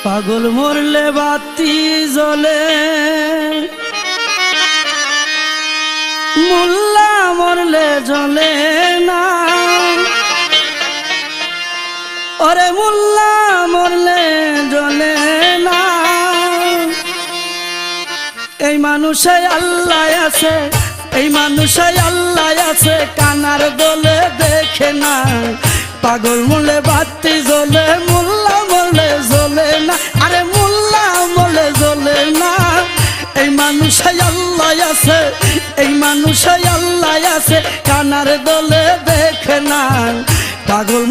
পাগল মরলে বাতি জ্বলে, মোল্লা মরলে জ্বলে না। ওরে মোল্লা মরলে জ্বলে না। এই মানুষে আল্লাহ আছে, এই মানুষে আল্লাহ আছে, কানার দলে দেখে না। পাগল মরলে বাতি জ্বলে, মোল্লা মরলে জ্বলে না। আরে মোল্লা মরলে জ্বলে না। এই মানুষে আল্লাহ আছে, এই মানুষে আল্লাহ আছে, কানার দলে দেখে না। পাগল